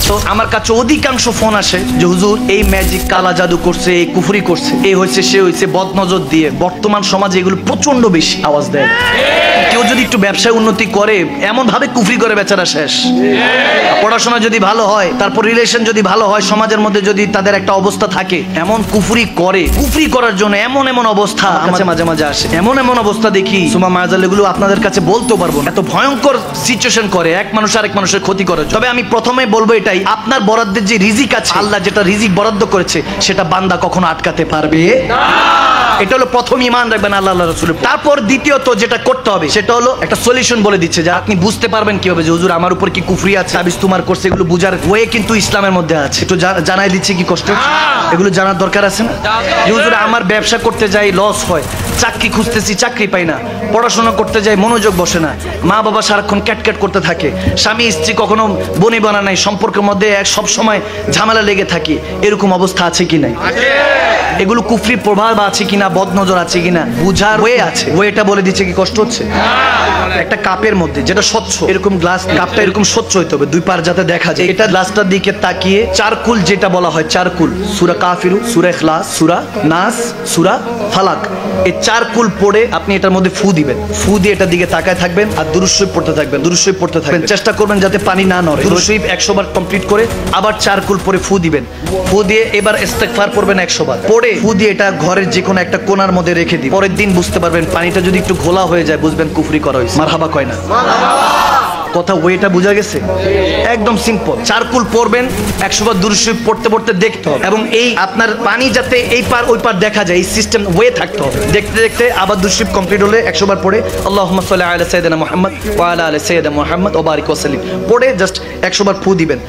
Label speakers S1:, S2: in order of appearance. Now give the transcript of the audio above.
S1: তো আমার কাছে অধিকাংশ ফোন আসে যে হুজুর এই ম্যাজিক, কালা জাদু করছে, এই কুফরি করছে, এই হয়েছে সে হয়েছে, বদনজর দিয়ে। বর্তমান সমাজে এগুলো প্রচন্ড বেশি আওয়াজ দেয়। কেউ যদি একটু ব্যবসায় উন্নতি করে এমন ভাবে কুফরি করে বেচারা শেষ। পড়াশোনা যদি ভালো হয়, তারপর রিলেশন যদি ভালো হয়, সমাজের মধ্যে যদি তাদের একটা অবস্থা থাকে, এমন কুফরি করে, কুফরি করার জন্য এমন এমন অবস্থা আমার মাঝে মাঝে আসে, এমন এমন অবস্থা দেখি সুমা মায়াজাল, এগুলো আপনাদের কাছে বলতেও পারবো না। এত ভয়ঙ্কর সিচুয়েশন করে, এক মানুষ আরেক মানুষের ক্ষতি করে। তবে আমি প্রথমে বলবো এটাই, আপনার বরাদ্দের যে রিজিক আছে, আল্লাহ যেটা রিজিক বরাদ্দ করেছে সেটা বান্দা কখনো আটকাতে পারবে না। এটা হলো প্রথম ঈমান রাখবেন আল্লাহ রাসূল। তারপর দ্বিতীয়ত যেটা করতে হবে সেটা হলো একটা সলিউশন বলে দিচ্ছে, যে আপনি বুঝতে পারবেন কিভাবে যে হুজুর আমার উপর কি কুফরি আছে, তাবিজ তোমার করছে, এগুলো বুঝার ওয়ে কিন্তু ইসলামের মধ্যে আছে। একটু জানাই দিচ্ছে কি কষ্ট, এগুলো জানার দরকার আছে না? যে হুজুর আমার ব্যবসা করতে যাই লস হয়, চাকরি খুঁজতেছি চাকরি পাই না, পড়াশোনা করতে যাই মনোযোগ বসে না, মা বাবা সারাক্ষণ ক্যাটক্যাট করতে থাকে, স্বামী স্ত্রী কখনো বনি বানা নাই, সম্পর্কের মধ্যে সব সময় ঝামেলা লেগে থাকে, এরকম অবস্থা আছে কি নাই? এগুলো কুফরির প্রভাব আছে কিনা, বদনজর আছে কিনা বুঝার ওয়ে আছে। ওয়েটা বলে দিচ্ছে কি কষ্ট হচ্ছে। একটা কাপের মধ্যে যেটা স্বচ্ছ, এরকম গ্লাস, কাপটা এরকম স্বচ্ছ হইতে হবে, দুই পার যাতে দেখা যায়। এটা গ্লাসটার দিকে তাকিয়ে চারকুল, যেটা বলা হয় চারকুল, সূরা কাফিরু, সূরা ইখলাস, সূরা নাস, সূরা ফালাক, এই চারকুল পড়ে আপনি এটার মধ্যে ফু দিবেন। ফু দিয়ে এটার দিকে তাকায় থাকবেন আর দুরূদ শরীফ পড়তে থাকবেন, দুরূদ শরীফ পড়তে থাকবেন। চেষ্টা করবেন যাতে পানি না নড়ে। দুরূদ শরীফ 100 বার কমপ্লিট করে আবার চারকুল পরে ফু দিবেন। ফু দিয়ে এবার ইস্তেগফার পড়বেন 100 বার। পড়ে ফু দিয়ে এটা ঘরের যে কোনো একটা কোণার মধ্যে রেখে দিন। পরের দিন বুঝতে পারবেন পানিটা যদি একটু ঘোলা হয়ে যায়, বুঝবেন কুফরি করা হয়েছে। মারহাবা কয় না? কথা ওয়েটা বোঝা গেছে? একদম সিম্পল। চারকুল পড়বেন, 100 বার দুরূদ শরীফ পড়তে পড়তে দেখতে হবে, এবং এই আপনার পানি যাতে এই পার ওই পার দেখা যায়, এই সিস্টেম ওয়ে থাকতে হবে। দেখতে দেখতে আবার দুরূদ শরীফ কমপ্লিট হলে 100 বার পড়ে আল্লাহুম্মা সাল্লি আলা সাইয়্যিদিনা মুহাম্মদ ওয়া আলা আলি সাইয়্যিদিনা মুহাম্মদ ওয়া বারিক ওয়া সাল্লিম পড়ে জাস্ট 100 বার ফু দিবেন।